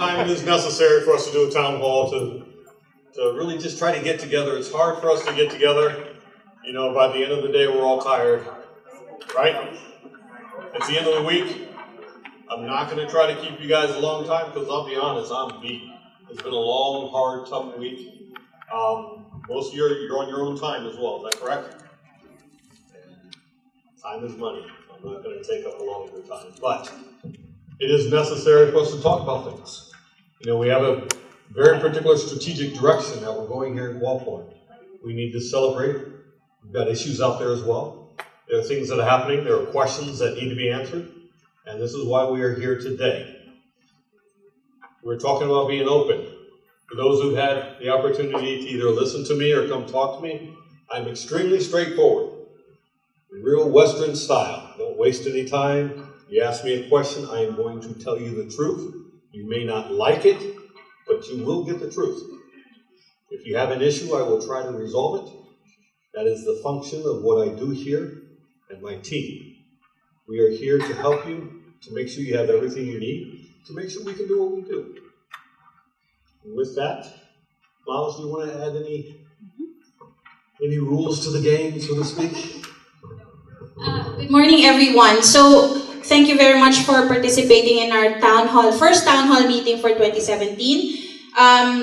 time it is necessary for us to do a town hall to really just try to get together. It's hard for us to get together. You know, by the end of the day, we're all tired, right? It's the end of the week. I'm not going to try to keep you guys a long time because I'll be honest, I'm beat. It's been a long, hard, tough week. Most of you, you're on your own time as well. Is that correct? Time is money. I'm not going to take up a lot of your time, but it is necessary for us to talk about things. You know, we have a very particular strategic direction that we're going here in Qualfon. We need to celebrate. We've got issues out there as well. There are things that are happening. There are questions that need to be answered. And this is why we are here today. We're talking about being open. For those who've had the opportunity to either listen to me or come talk to me, I'm extremely straightforward. Real Western style. Don't waste any time. You ask me a question, I am going to tell you the truth. You may not like it, but you will get the truth. If you have an issue, I will try to resolve it. That is the function of what I do here and my team. We are here to help you, to make sure you have everything you need, to make sure we can do what we do. And with that, Miles, do you want to add any rules to the game, so to speak? Good morning, everyone. So, thank you very much for participating in our first town hall meeting for 2017.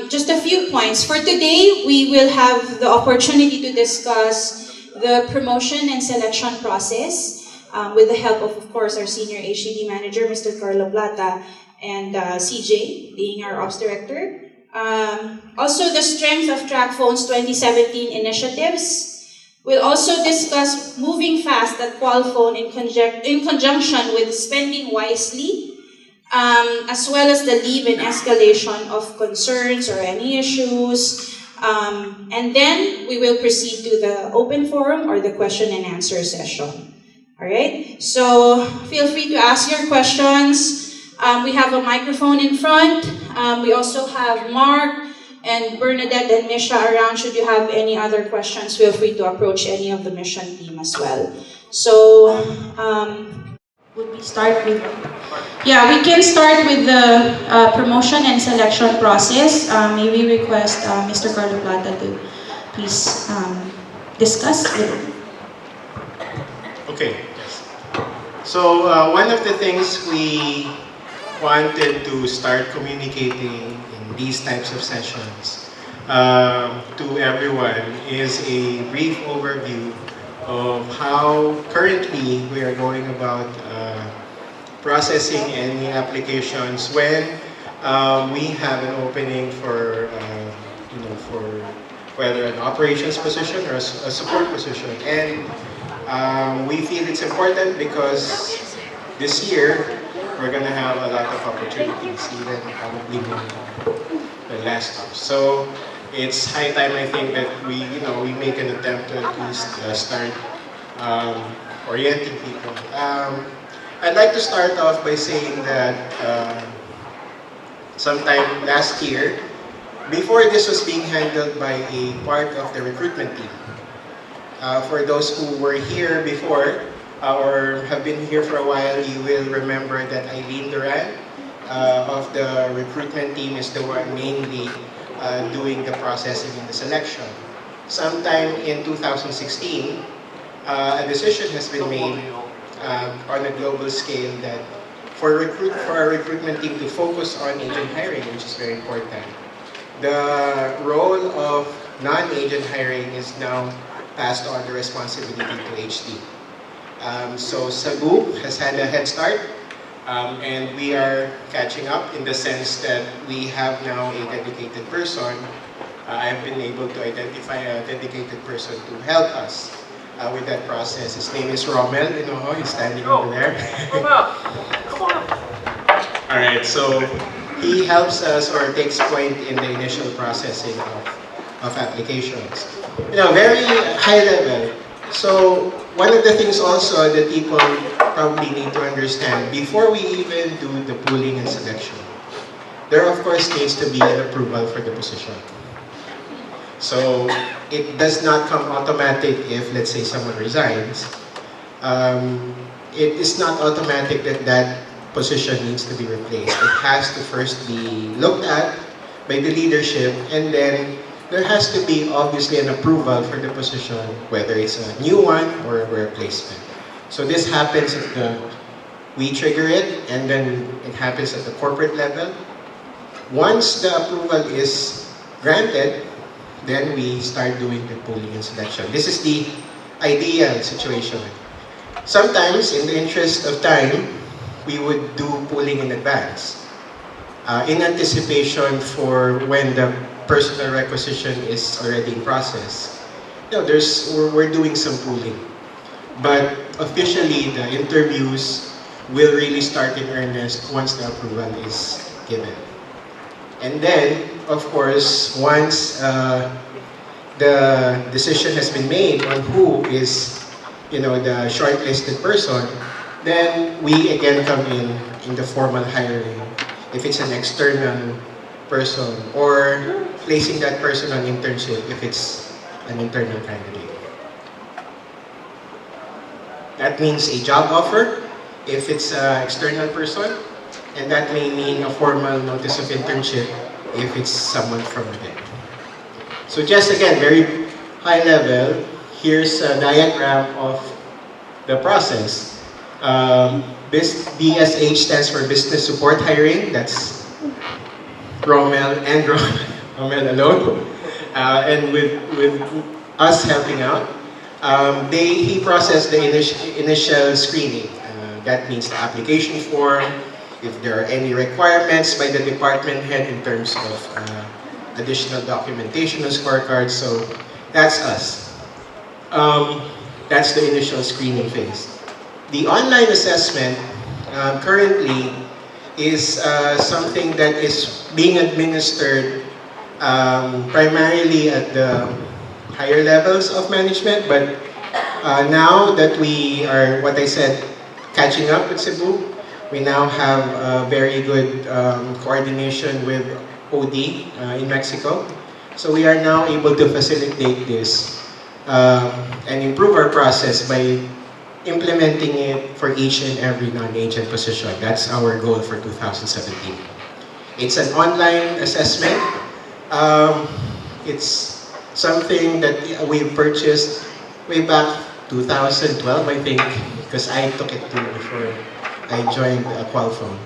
Just a few points. For today, we will have the opportunity to discuss the promotion and selection process with the help of course, our senior HCD manager, Mr. Carlo Plata, and CJ, being our ops director. Also, the strength of TrackPhone's 2017 initiatives. We'll also discuss moving fast at Qualfon in conjunction with spending wisely, as well as the leave and escalation of concerns or any issues. And then we will proceed to the open forum or the question and answer session. Alright, so feel free to ask your questions. We have a microphone in front. We also have Mark and Bernadette and Misha around. Should you have any other questions, feel free to approach any of the mission team as well. So, would we start with... Yeah, we can start with the promotion and selection process. May we request Mr. Carlo Plata to please discuss with... Okay, yes. So one of the things we wanted to start communicating in these types of sessions to everyone is a brief overview of how currently we are going about processing any applications when we have an opening for for whether an operations position or a support position. And we feel it's important because this year we're going to have a lot of opportunities, even probably the last time. So it's high time, I think, that we make an attempt to at least start orienting people. I'd like to start off by saying that sometime last year, before this was being handled by a part of the recruitment team. For those who were here before or have been here for a while, you will remember that Eileen Duran of the recruitment team is the one mainly doing the processing and the selection. Sometime in 2016, a decision has been made on a global scale that for our recruitment team to focus on agent hiring, which is very important. The role of non-agent hiring is now passed on the responsibility to HD. So Sagu has had a head start, and we are catching up in the sense that we have now a dedicated person. I've been able to identify a dedicated person to help us with that process. His name is Rommel. He's standing over there. Come on. All right, so he helps us or takes point in the initial processing of applications. Very high level. So one of the things also that people probably need to understand, before we even do the pooling and selection, there of course needs to be an approval for the position. So it does not come automatic if, let's say, someone resigns. It is not automatic that that position needs to be replaced, it has to first be looked at by the leadership, and then there has to be obviously an approval for the position, whether it's a new one or a replacement. So this happens at we trigger it, and then it happens at the corporate level. Once the approval is granted, then we start doing the pooling and selection. This is the ideal situation. Sometimes, in the interest of time, we would do pooling in advance, in anticipation for when the personal requisition is already in process. We're doing some pooling. But officially, the interviews will really start in earnest once the approval is given. And then, of course, once the decision has been made on who is, the shortlisted person, then we again come in the formal hiring. If it's an external person, or placing that person on internship if it's an internal candidate. That means a job offer if it's an external person, and that may mean a formal notice of internship if it's someone from within. So just again, very high level, here's a diagram of the process. BSH stands for Business Support Hiring. That's Rommel and Rommel alone, and with us helping out. He processed the initial screening. That means the application form, if there are any requirements by the department head in terms of additional documentation and scorecards. So that's us. That's the initial screening phase. The online assessment currently is something that is being administered primarily at the higher levels of management, but now that we are, what I said, catching up with Cebu, we now have very good coordination with OD in Mexico. So we are now able to facilitate this and improve our process by implementing it for each and every non-agent position. That's our goal for 2017. It's an online assessment. It's something that we purchased way back 2012, I think, because I took it too before I joined Qualfon.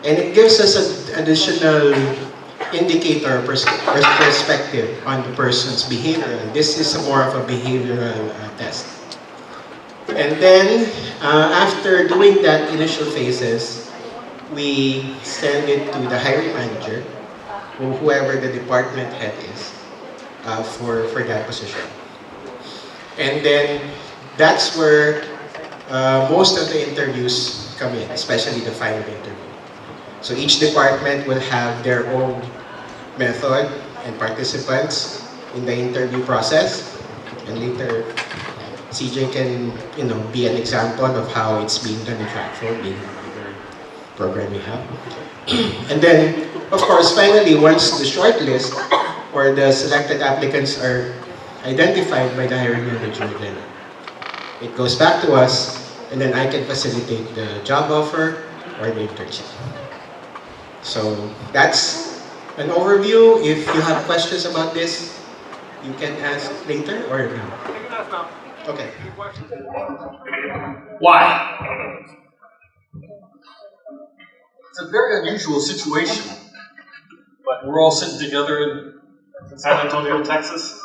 And it gives us an additional indicator, perspective on the person's behavioral. This is more of a behavioral test. And then, after doing that initial phases, we send it to the hiring manager, or whoever the department head is, for that position. And then, that's where most of the interviews come in, especially the final interview. So each department will have their own method and participants in the interview process, and later CJ can, be an example of how it's being done in Trackful, being the program we have. And then, of course, finally, once the shortlist or the selected applicants are identified by the hiring manager, then it goes back to us, and then I can facilitate the job offer or the internship. So that's an overview. If you have questions about this, you can ask later or now. Okay. Why? It's a very unusual situation, but we're all sitting together in San Antonio, Texas,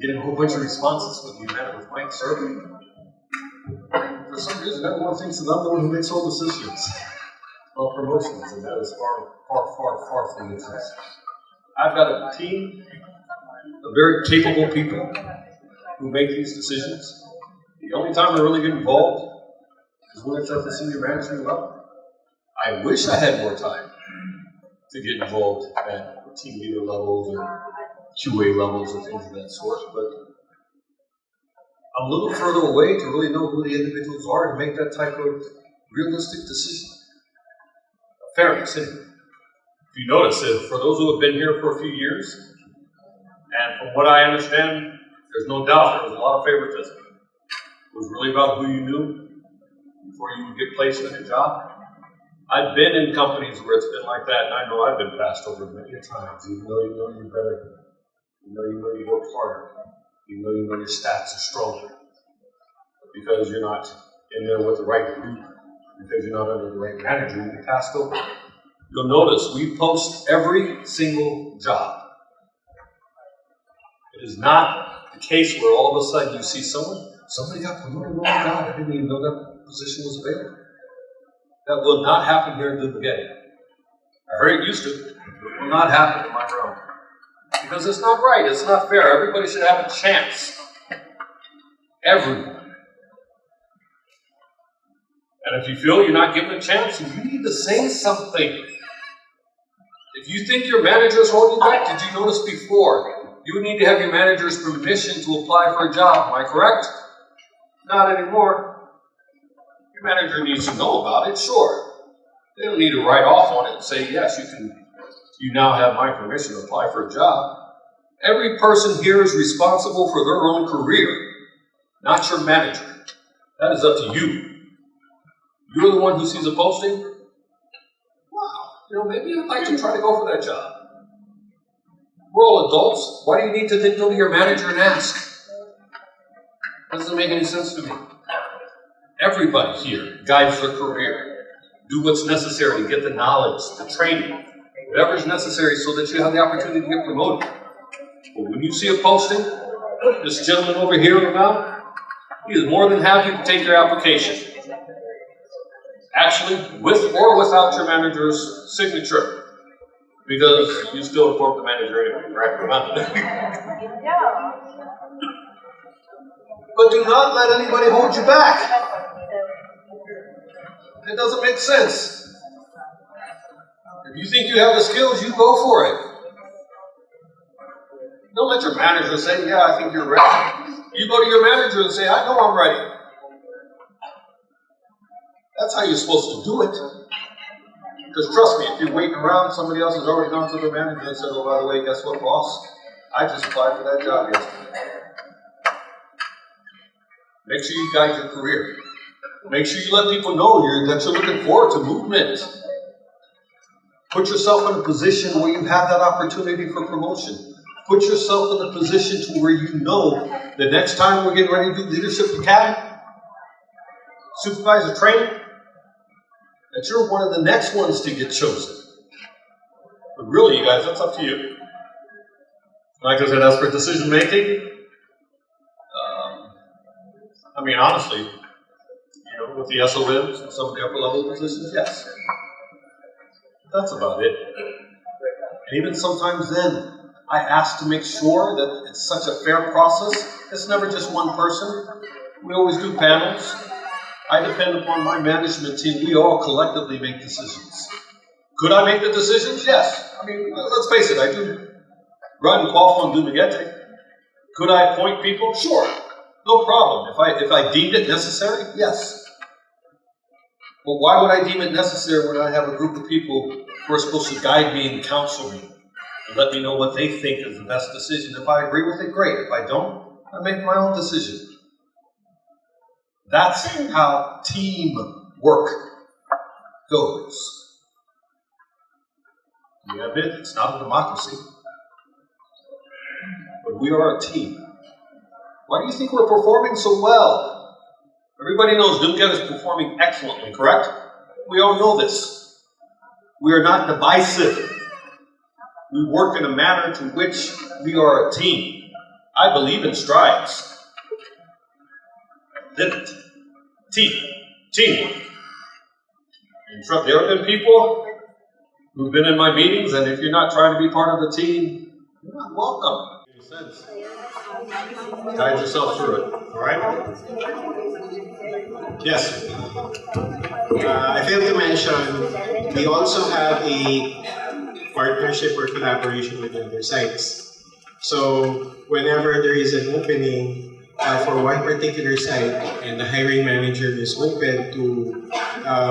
getting a whole bunch of responses when you met it with Mike survey. For some reason, everyone thinks that I'm the one who makes all decisions about promotions, and that is far from the truth. I've got a team of very capable people who make these decisions. The only time I really get involved is when it's at the senior management level. I wish I had more time to get involved at team leader levels or QA levels or things of that sort, but I'm a little further away to really know who the individuals are and make that type of realistic decision. Fairness, if you notice, for those who have been here for a few years, and from what I understand, there's no doubt there was a lot of favoritism. It was really about who you knew before you would get placed in a job. I've been in companies where it's been like that, and I know I've been passed over many times, even though you know you're better, you know you work harder, you know your stats are stronger. But because you're not in there with the right group, because you're not under the right manager, you get passed over. You'll notice we post every single job. It is not the case where all of a sudden you see somebody got promoted, oh my God, I didn't even know that position was available. That will not happen here in Dumaguete. I heard it used to. It will not happen in my realm. Because it's not right, it's not fair. Everybody should have a chance. Everyone. And if you feel you're not given a chance, you need to say something. If you think your manager is holding you back, did you notice before? You would need to have your manager's permission to apply for a job, am I correct? Not anymore. Your manager needs to know about it, sure. They don't need to write off on it and say, yes, you now have my permission to apply for a job. Every person here is responsible for their own career, not your manager. That is up to you. You're the one who sees a posting. Wow, maybe I'd like to try to go for that job. We're all adults. Why do you need to then go to your manager and ask? That doesn't make any sense to me. Everybody here guides their career. Do what's necessary to get the knowledge, the training, whatever is necessary so that you have the opportunity to get promoted. But when you see a posting, this gentleman over here about, he is more than happy to take your application. Actually, with or without your manager's signature. Because you still report the manager anyway, right? But do not let anybody hold you back. It doesn't make sense. If you think you have the skills, you go for it. Don't let your manager say, yeah, I think you're ready. You go to your manager and say, I know I'm ready. That's how you're supposed to do it. Because trust me, if you're waiting around, somebody else has already gone to the manager and said, oh, by the way, guess what, boss? I just applied for that job yesterday. Make sure you guide your career. Make sure you let people know that you're looking forward to movement. Put yourself in a position where you have that opportunity for promotion. Put yourself in a position to where you know the next time we're getting ready to do leadership academy, supervisor training, that you're one of the next ones to get chosen. But really, you guys, that's up to you. Like I said, as for decision making, honestly, with the SOMs and some of the upper level positions, yes. That's about it. And even sometimes then, I ask to make sure that it's such a fair process. It's never just one person. We always do panels. I depend upon my management team. We all collectively make decisions. Could I make the decisions? Yes. Let's face it, I do run Qualfon Dumaguete. Could I appoint people? Sure. No problem. If I deemed it necessary, yes. But why would I deem it necessary when I have a group of people who are supposed to guide me and counsel me and let me know what they think is the best decision? If I agree with it, great. If I don't, I make my own decision. That's how teamwork goes. You admit it's not a democracy, but we are a team. Why do you think we're performing so well? Everybody knows Dumaguete is performing excellently, correct? We all know this. We are not divisive. We work in a manner to which we are a team. I believe in strides. Live it. Teamwork. There have been people who've been in my meetings, and if you're not trying to be part of the team, you're not welcome. Makes sense. Guide yourself through it. All right? Yes. I failed to mention, we also have a partnership or collaboration with other sites. So whenever there is an opening for one particular site and the hiring manager is open to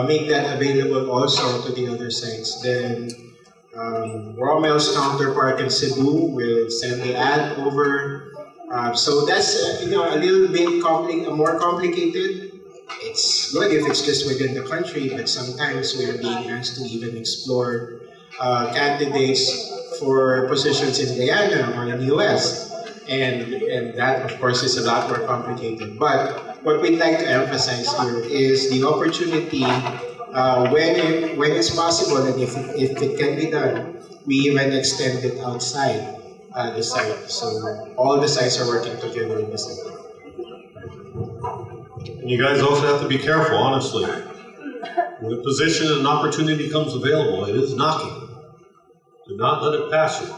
make that available also to the other sites, then Rommel's counterpart in Cebu will send the ad over. So that's a little bit more complicated. it's good if it's just within the country, but sometimes we're being asked to even explore candidates for positions in Guyana or in the US. And that, of course, is a lot more complicated. But what we'd like to emphasize here is the opportunity when it's possible and if it can be done, we even extend it outside the site. So all the sites are working together in this area. And you guys also have to be careful, honestly. When a position and an opportunity comes available, it is knocking. Do not let it pass you.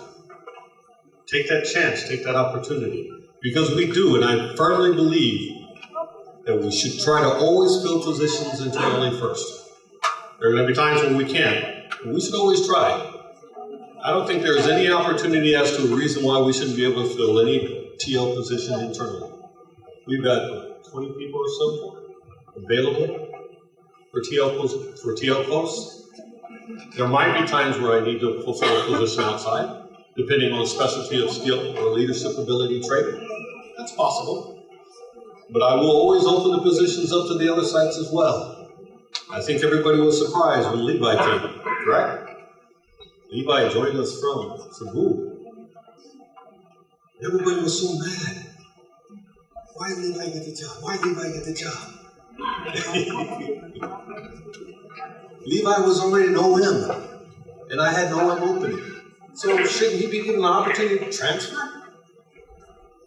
Take that chance, take that opportunity. Because we do, and I firmly believe that we should try to always fill positions internally first. There are going to be times when we can't, but we should always try. I don't think there's any opportunity as to a reason why we shouldn't be able to fill any TL position internally. We've got 20 people or so available for TL posts. There might be times where I need to fulfill a position outside, depending on the specialty of skill or leadership ability trait. That's possible. But I will always open the positions up to the other sites as well. I think everybody was surprised when Levi came, correct? Levi joined us from Cebu. Everybody was so mad. Why did Levi get the job? Why did Levi get the job? Levi was already an OM, and I had no OM opening. So shouldn't he be given an opportunity to transfer?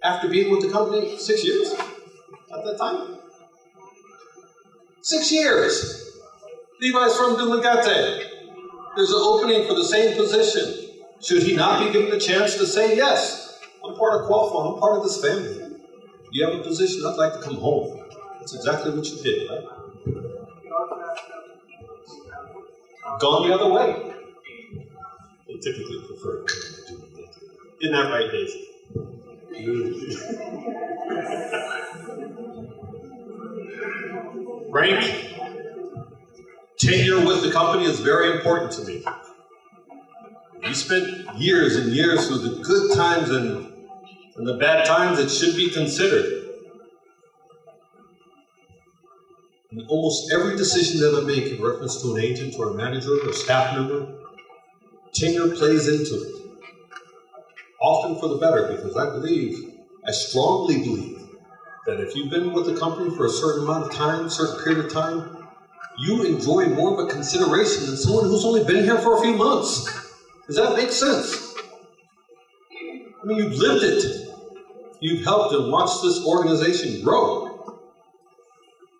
After being with the company 6 years at that time? 6 years! Levi's from Dumaguete. There's an opening for the same position. Should he not be given the chance to say, yes, I'm part of Qualfon, I'm part of this family. You have a position, I'd like to come home. That's exactly what you did, right? Gone the other way. They typically prefer to do it. Isn't that right, Dave? Rank, tenure with the company is very important to me. You spent years and years through the good times and the bad times. It should be considered. In almost every decision that I make in reference to an agent or a manager or staff member, tenure plays into it. Often for the better, because I strongly believe, that if you've been with the company for a certain amount of time, certain period of time, you enjoy more of a consideration than someone who's only been here for a few months. Does that make sense? I mean, you've lived it. You've helped and watched this organization grow.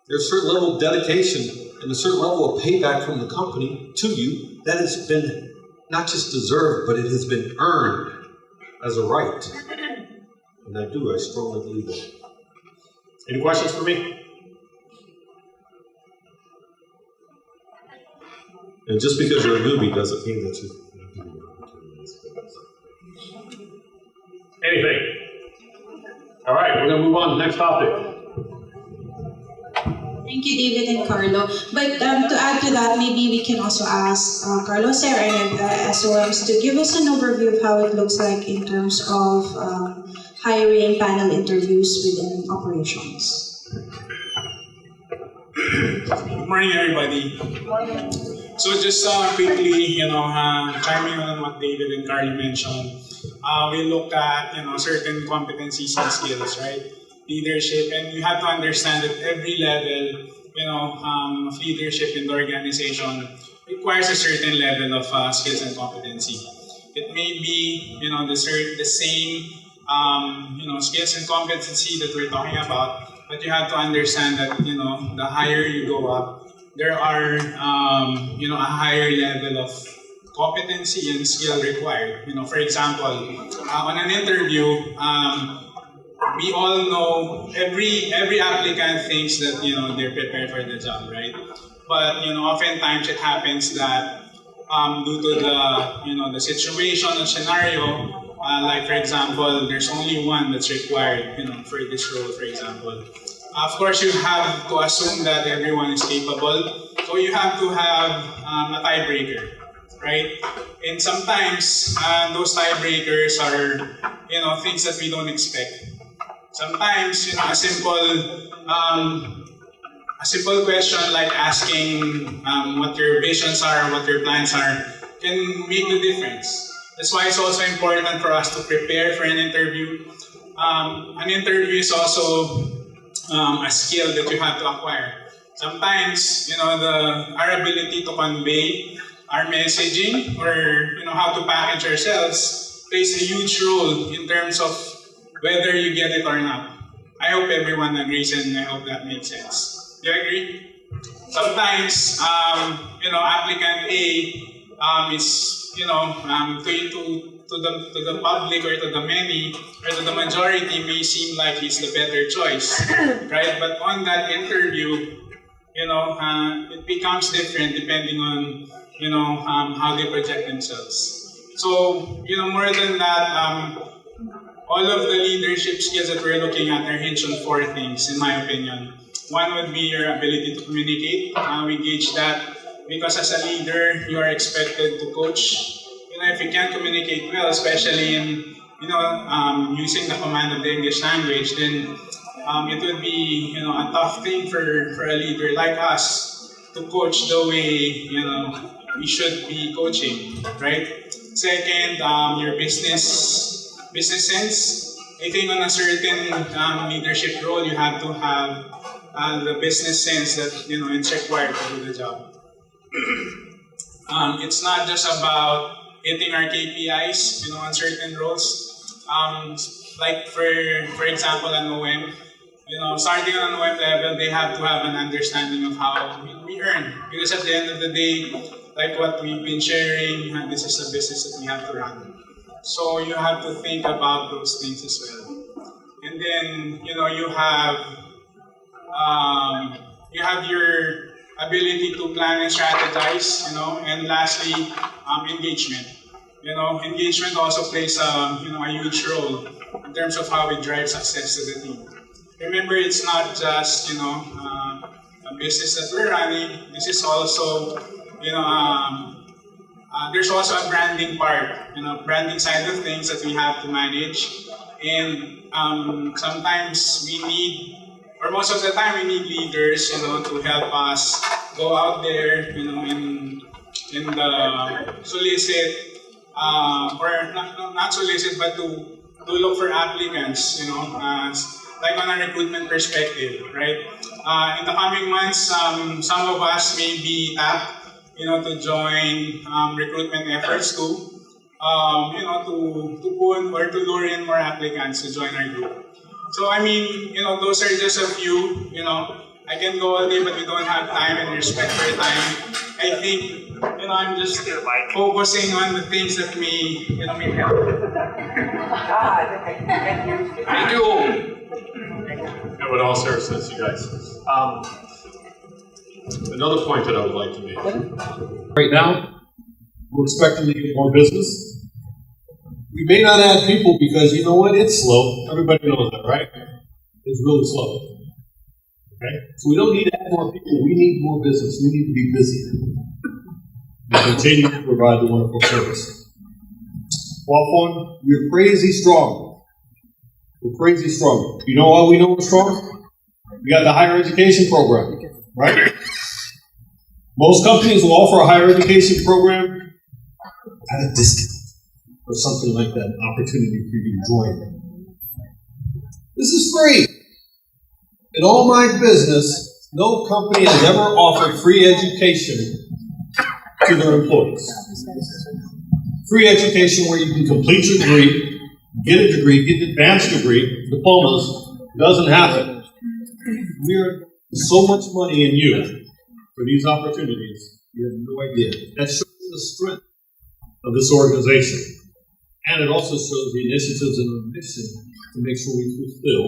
There's a certain level of dedication and a certain level of payback from the company to you that has been not just deserved, but it has been earned as a right. And I strongly believe that. Any questions for me? And just because you're a newbie doesn't mean that you anything. All right, we're going to move on to the next topic. Thank you, David and Carlo. But to add to that, maybe we can also ask Carlo, Sarah, and SOMs to give us an overview of how it looks like in terms of hiring panel interviews within operations. Good morning, everybody. So just quickly, chiming on what David and Carlo mentioned, we look at certain competencies and skills, right? Leadership, and you have to understand that every level, of leadership in the organization requires a certain level of skills and competency. It may be, the same, skills and competency that we're talking about, but you have to understand that, the higher you go up, there are, a higher level of competency and skill required. For example, on an interview, we all know every applicant thinks that they're prepared for the job, right? But oftentimes it happens that due to the situation or scenario, like for example, there's only one that's required for this role, for example. Of course, you have to assume that everyone is capable, so you have to have a tiebreaker, right? And sometimes those tiebreakers are things that we don't expect. Sometimes a simple a simple question like asking what your visions are, what your plans are, can make the difference. That's why it's also important for us to prepare for an interview. An interview is also a skill that you have to acquire. Sometimes, our ability to convey our messaging or how to package ourselves plays a huge role in terms of whether you get it or not. I hope everyone agrees, and I hope that makes sense. Do you agree? Sometimes, applicant A is to the public or to the many or to the majority may seem like he's the better choice, right? But on that interview, it becomes different depending on how they project themselves. So more than that, all of the leadership skills that we're looking at are hinged on 4 things, in my opinion. One would be your ability to communicate. We gauge that because as a leader, you are expected to coach. If you can't communicate well, especially in using the command of the English language, then it would be a tough thing for a leader like us to coach the way we should be coaching, right? Second, your business sense. I think on a certain leadership role, you have to have the business sense that it's required to do the job. It's not just about hitting our KPIs, on certain roles. Like for example, an OM, starting on an OM level, they have to have an understanding of how we earn. Because at the end of the day, like what we've been sharing, this is a business that we have to run. So you have to think about those things as well. And then, you have your ability to plan and strategize, and lastly, engagement. Engagement also plays a huge role in terms of how we drive success to the team. Remember, it's not just a business that we're running. This is also there's also a branding part, branding side of things that we have to manage, and sometimes we need, or most of the time, we need leaders, to help us go out there, and solicit. Or not solicit, but to look for applicants, like on a recruitment perspective, right? In the coming months, some of us may be tapped, to join recruitment efforts to pull or to lure in more applicants to join our group. So those are just a few. I can go all day, but we don't have time, and respect for your time. I think I'm just focusing on the things that may help. Thank you. And with all seriousness, you guys. Another point that I would like to make. Right now, we're expecting to get more business. We may not add people because you know what? It's slow. Everybody knows that, right? It's really slow. Okay? So we don't need to add more people. We need more business. We need to be busy. And continue to provide the wonderful service. Qualfon, we're crazy strong. We're crazy strong. You know why we know we're strong? We got the higher education program, right? Most companies will offer a higher education program at a discount or something like that, an opportunity for you to join. This is free. In all my business, no company has ever offered free education to their employees. Free education where you can complete your degree, get a degree, get an advanced degree, diplomas, doesn't happen. We are so much money in you for these opportunities, you have no idea. That shows the strength of this organization. And it also shows the initiatives and the mission to make sure we fulfill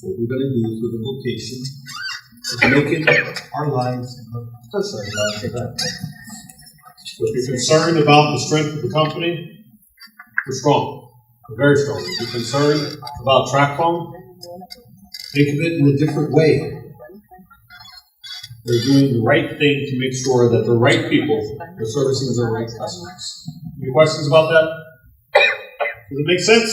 what we're going to do with the vocation of making our lives, our personal lives, better. So if you're concerned about the strength of the company, we're strong. We're very strong. If you're concerned about TrackPhone, think of it in a different way. They're doing the right thing to make sure that the right people are servicing the right customers. Any questions about that? Does it make sense?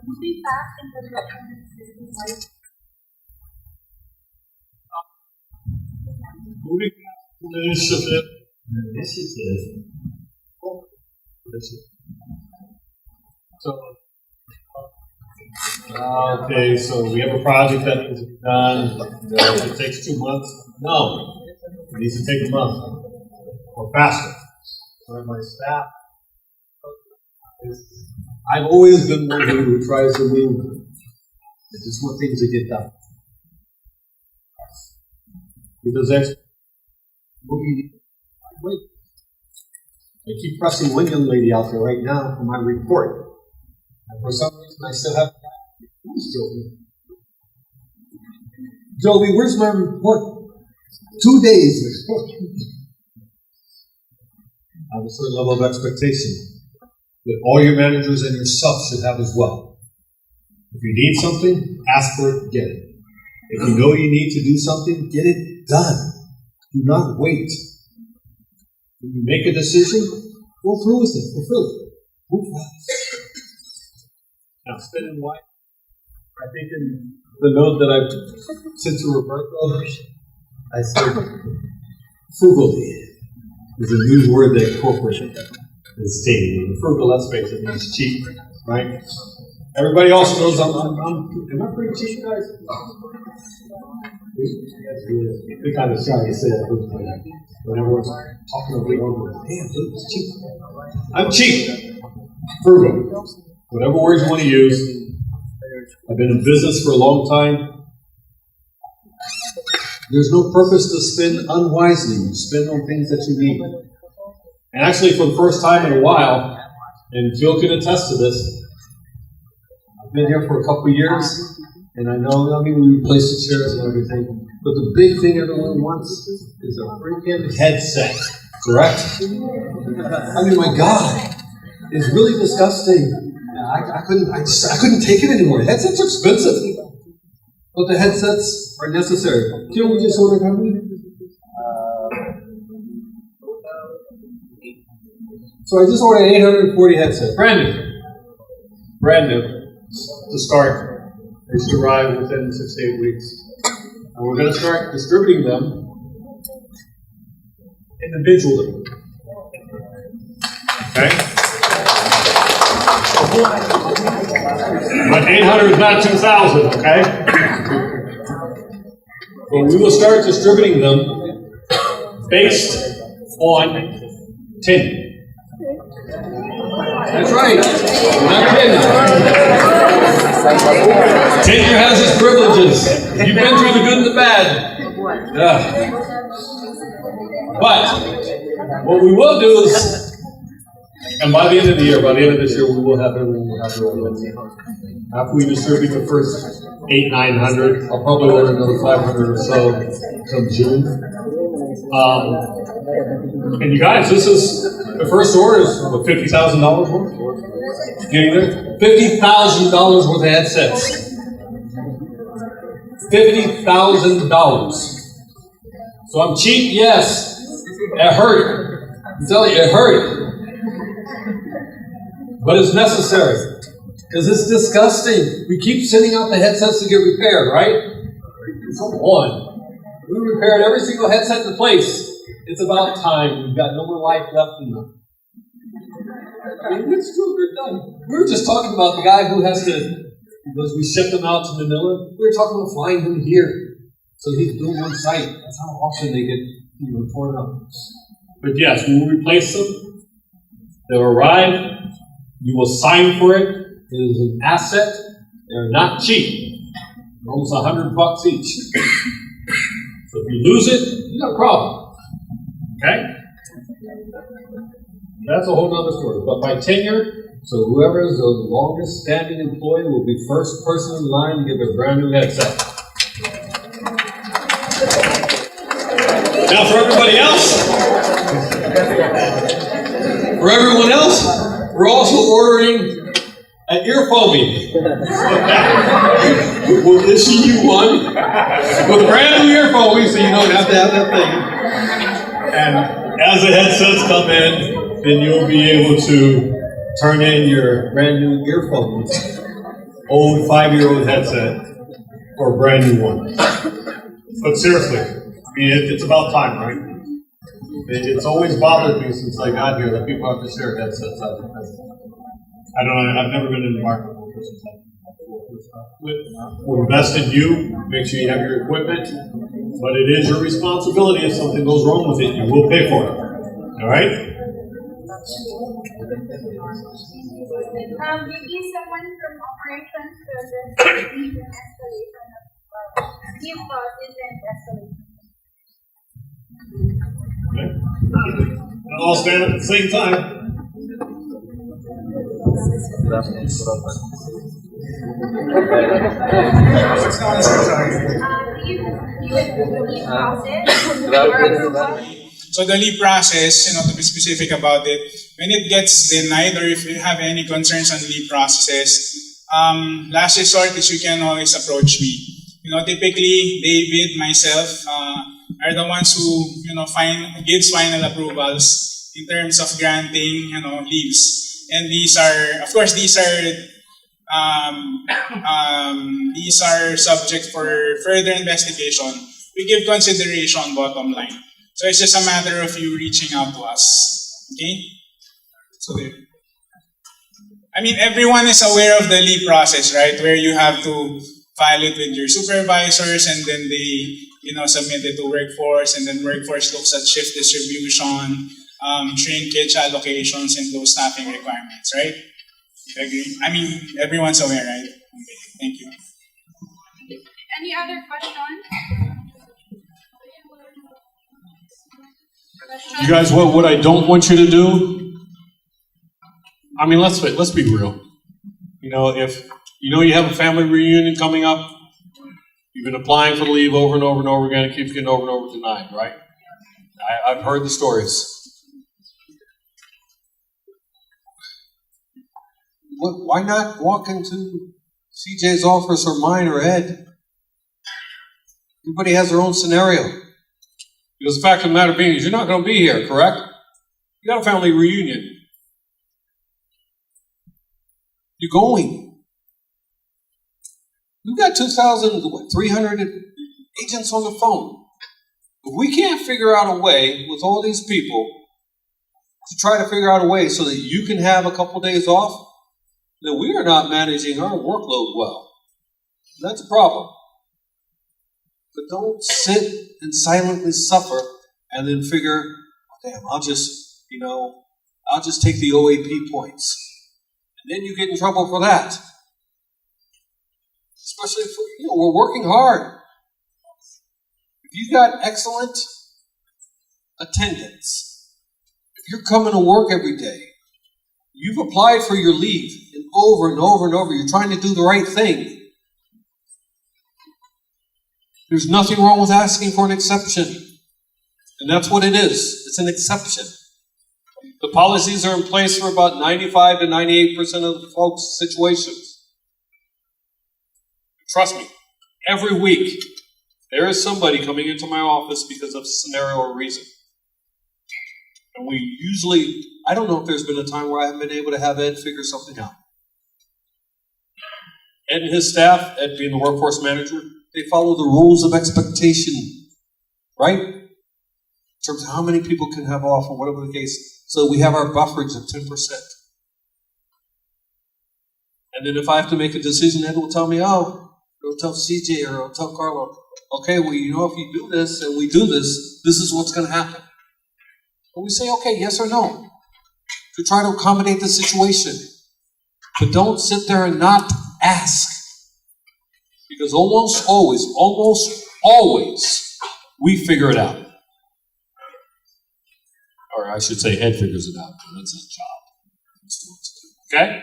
moving fast in terms of Moving initiative. Okay, so we have a project that is done. It takes 2 months. No, it needs to take a month or faster. For my staff, I've always been one who tries to move. I just want things to get done. Because that's what you need. Wait. I keep pressing one young lady out there right now for my report. And for some reason I still have who's Joby? Joby, where's my report? 2 days. I have a certain level of expectation that all your managers and yourself should have as well. If you need something, ask for it, get it. If you know you need to do something, get it done. Do not wait. When you make a decision, go through with it, fulfill it. Move fast. Now, spin and white. I think in the note that I sent to Roberto, I said, frugally is a new word that corporate is stating. Frugal, let's face it, means cheap, right? Everybody else knows am I pretty cheap, guys? They're kind of shy to say that when everyone's talking over the over. Damn, dude, it's cheap. I'm cheap. Frugal. Whatever words you want to use. I've been in business for a long time. There's no purpose to spend unwisely. You spend on things that you need. And actually, for the first time in a while, and Phil can attest to this, I've been here for a couple of years, and I know, we replace the chairs and everything, but the big thing everyone wants is a freaking headset, correct? I mean, my God, it's really disgusting. I couldn't take it anymore. Headsets are expensive, but the headsets are necessary. Can we just order how many? So I just ordered an 840 headset, brand new, to start. They should arrive within 6 to 8 weeks, and we're going to start distributing them individually. Okay. But 800 is not 2,000, okay? But we will start distributing them based on tenure. That's right. We're not kidding. Tenure has its privileges. You've been through the good and the bad. Yeah. But what we will do is, and by the end of the year, by the end of this year, we will have everyone will have their own website. After we distribute the first 800-900, I'll probably order another 500 or so come June. And you guys, this is the first order is what, $50,000 worth? Getting there? $50,000 worth of headsets. $50,000. So I'm cheap, yes. It hurt. I'm telling you, it hurt. But it's necessary. Because it's disgusting. We keep sending out the headsets to get repaired, right? Come on. We repaired every single headset in place. It's about time. We've got no more life left in them. I mean, it's true, they're done. We were just talking about the guy who has to, because we ship them out to Manila, we were talking about flying them here. So he can do them on site. That's how often they get torn up. But yes, we will replace them. They'll arrive. You will sign for it. It is an asset. They're not cheap. They're almost $100 each. So if you lose it, you got a problem. Okay? That's a whole other story. But by tenure, so whoever is the longest standing employee will be first person in line to get their brand new headset. Now for everybody else, we're also ordering an earphone. We'll issue you one with brand new earphone so you don't have to have that thing. And as the headsets come in, then you'll be able to turn in your brand new earphones, old 5-year-old headset, for a brand new one. But seriously, I mean, it's about time, right? It's always bothered me since I got here that people have to share headsets. I don't know, I've never been in an environment where this is happening. We'll invest in you, make sure you have your equipment, but it is your responsibility if something goes wrong with it, you will pay for it. All right? Maybe someone from operations to address the need and escalation of leave clauses and escalation. Okay. All stand at the same time. So the leave process, to be specific about it, when it gets denied or if you have any concerns on leave processes, last resort is you can always approach me. Typically David, myself, are the ones who gives final approvals in terms of granting leaves. And these are subject for further investigation. We give consideration, bottom line. So it's just a matter of you reaching out to us. Okay? So there. I mean, everyone is aware of the leave process, right? Where you have to file it with your supervisors and then they, submit it to workforce, and then workforce looks at shift distribution, shrinkage allocations, and those staffing requirements, right? You agree? I mean, everyone's aware, right? Okay, thank you. Any other questions? You guys, what I don't want you to do, I mean, let's be real. If you have a family reunion coming up, you've been applying for the leave over and over and over again, it keeps getting over and over denied, right? I've heard the stories. Why not walk into CJ's office or mine or Ed? Everybody has their own scenario. Because the fact of the matter being is you're not going to be here, correct? You got a family reunion. You're going. We've got 2,300 agents on the phone. If we can't figure out a way with all these people to try to figure out a way so that you can have a couple days off, then we are not managing our workload well. That's a problem. But don't sit and silently suffer and then figure, oh, damn, I'll just take the OAP points. And then you get in trouble for that. Especially if we're working hard. If you got excellent attendance, if you're coming to work every day, you've applied for your leave, and over and over and over, you're trying to do the right thing. There's nothing wrong with asking for an exception. And that's what it is. It's an exception. The policies are in place for about 95 to 98% of the folks' situations. Trust me, every week, there is somebody coming into my office because of scenario or reason. And we usually, I don't know if there's been a time where I haven't been able to have Ed figure something out. Ed and his staff, Ed being the workforce manager, they follow the rules of expectation, right? In terms of how many people can have off or whatever the case. So we have our bufferage of 10%. And then if I have to make a decision, Ed will tell me, or tell CJ or I'll tell Carlo, okay, well, if you do this and we do this, this is what's going to happen. And we say, okay, yes or no, to try to accommodate the situation. But don't sit there and not ask. Because almost always, we figure it out. Or I should say, Ed figures it out. That's his job. Okay?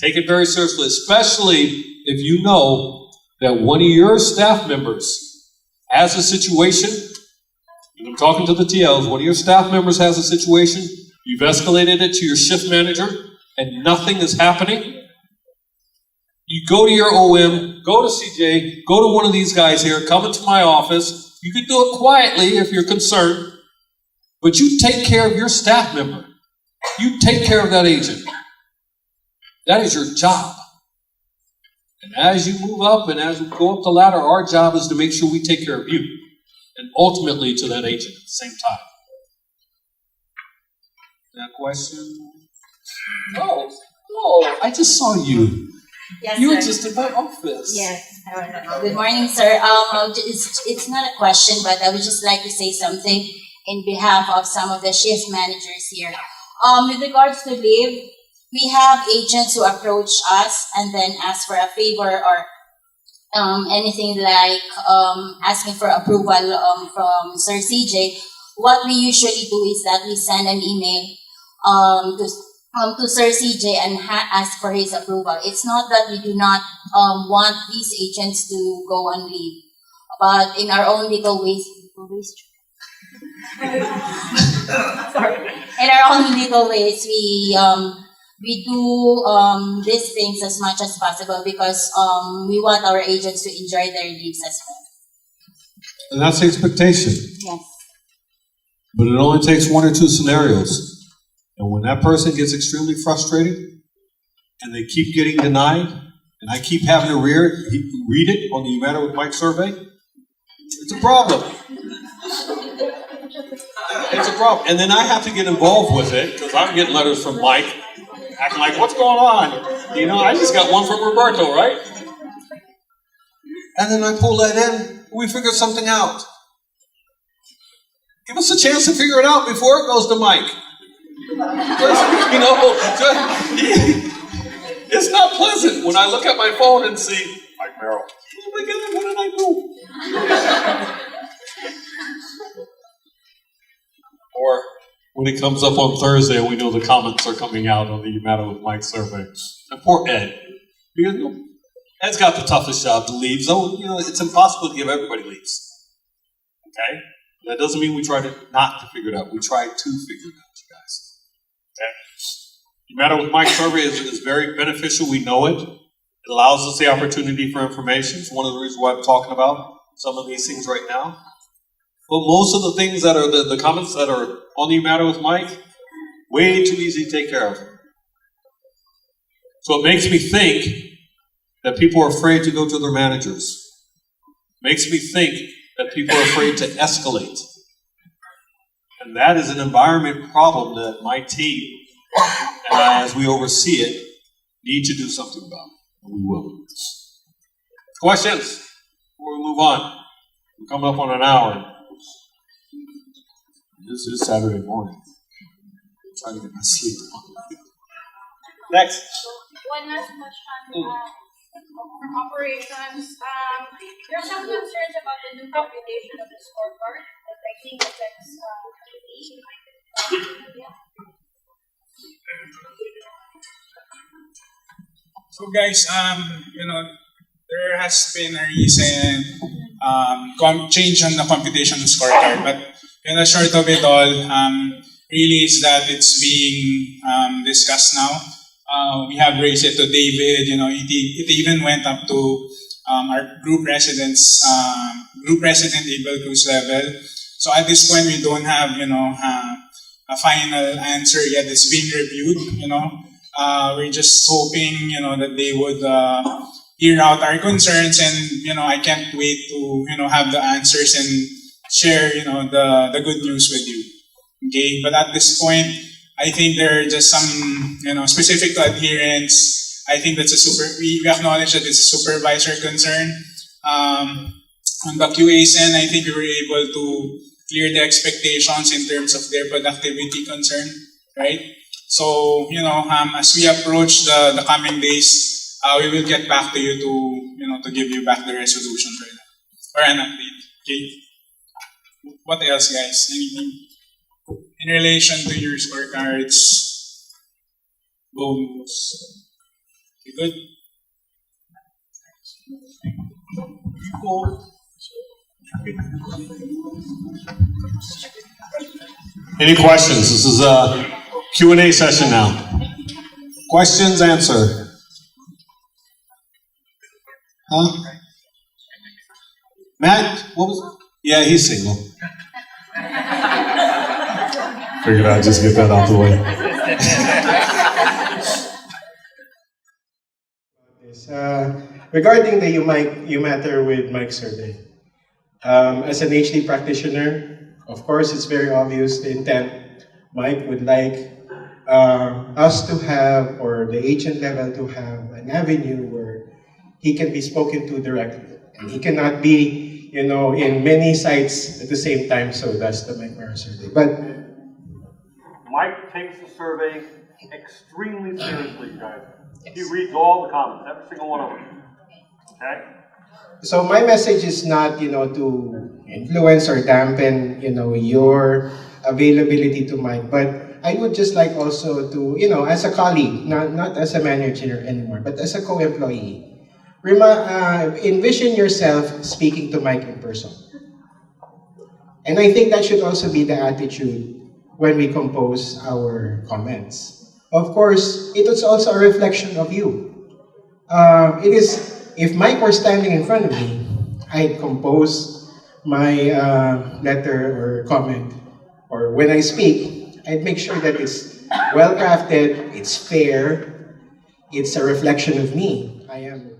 Take it very seriously, especially if you know that one of your staff members has a situation. And I'm talking to the TLs. One of your staff members has a situation. You've escalated it to your shift manager, and nothing is happening. You go to your OM, go to CJ, go to one of these guys here, come into my office. You can do it quietly if you're concerned, but you take care of your staff member. You take care of that agent. That is your job. And as you move up and as we go up the ladder, our job is to make sure we take care of you. And ultimately to that agent at the same time. That question? Oh, I just saw you. Yes, You were sir. just in my office. Yes. Good morning, sir. It's not a question, but I would just like to say something in behalf of some of the shift managers here. With regards to leave, we have agents who approach us and then ask for a favor or anything like asking for approval from Sir CJ. What we usually do is that we send an email to Sir CJ and ask for his approval. It's not that we do not want these agents to go on leave, but in our own legal ways, sorry, in our own legal ways, we do these things as much as possible because we want our agents to enjoy their leaves as well. And that's the expectation. Yes. But it only takes one or two scenarios. And when that person gets extremely frustrated and they keep getting denied, and I keep having to read it on the You Matter with Mike survey, it's a problem. It's a problem. And then I have to get involved with it because I'm getting letters from Mike acting like, what's going on? You know, I just got one from Roberto, right? And then I pull that in, we figure something out. Give us a chance to figure it out before it goes to Mike. You know, it's not pleasant when I look at my phone and see, Mike Merrill, oh my God, what did I do? Or when it comes up on Thursday, we know the comments are coming out on the You Matter with Mike survey. And poor Ed, because Ed's got the toughest job to leave, so you know it's impossible to give everybody leaves. Okay? That doesn't mean we try not to figure it out. We try to figure it out, you guys. Okay? You Matter with Mike survey is very beneficial. We know it. It allows us the opportunity for information. It's one of the reasons why I'm talking about some of these things right now. But most of the things that are the comments that are on the You Matter with Mike, way too easy to take care of. So it makes me think that people are afraid to go to their managers. It makes me think that people are afraid to escalate. And that is an environment problem that my team, as we oversee it, need to do something about. And we will. Questions before we move on? We're coming up on an hour. This is Saturday morning. I'm trying to get my sleep on. Next. One last question from operations. There are some concerns about the new computation of the scorecard that I think affects So guys, you know, there has been a recent change on the computation scorecard, but in the short of it all, really is that it's being discussed now. We have raised it to David. You know, it even went up to our group president Abel Cruz level. So at this point, we don't have a final answer yet. It's being reviewed. You know, we're just hoping that they would hear out our concerns, and I can't wait to have the answers and share the good news with you. Okay, but at this point, I think there are just some specific to adherence. I think that's we acknowledge that it's a supervisor concern. On the QA's end, I think we were able to clear the expectations in terms of their productivity concern, right? So as we approach the coming days, we will get back to you to give you back the resolution for that or an update. Okay. What else, guys? Anything in relation to your scorecards? Bonus. You good? Cool. Any questions? This is a Q&A session now. Questions, answer. Huh? Matt, what was it? Yeah, he's single. Figured I'd just get that out the way. Yes. Regarding the You Matter with Mike survey, as an HD practitioner, of course, it's very obvious the intent. Mike would like us to have, or the agent level to have, an avenue where he can be spoken to directly. And he cannot be, in many sites at the same time, so that's the Mike Mara survey. But Mike takes the survey extremely seriously, guys. He reads all the comments, every single one of them. Okay? so my message is not, to influence or dampen, your availability to Mike, but I would just like also to, as a colleague, not as a manager anymore, but as a co-employee, envision yourself speaking to Mike in person. And I think that should also be the attitude when we compose our comments. Of course, it is also a reflection of you. If Mike were standing in front of me, I'd compose my letter or comment, or when I speak, I'd make sure that it's well-crafted, it's fair, it's a reflection of me. I am.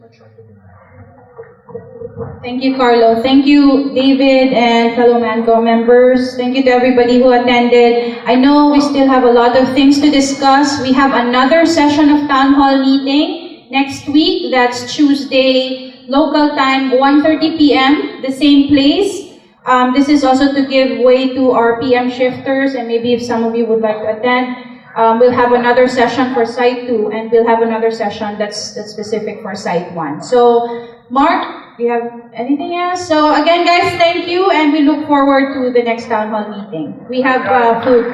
Thank you, Carlo. Thank you, David and fellow MANCO members. Thank you to everybody who attended. I know we still have a lot of things to discuss. We have another session of Town Hall meeting next week. That's Tuesday, local time, 1:30 p.m., the same place. This is also to give way to our PM shifters, and maybe if some of you would like to attend, we'll have another session for Site 2, and we'll have another session that's specific for Site 1. So, Mark, do you have anything else? So again, guys, thank you, and we look forward to the next Town Hall meeting. We have food.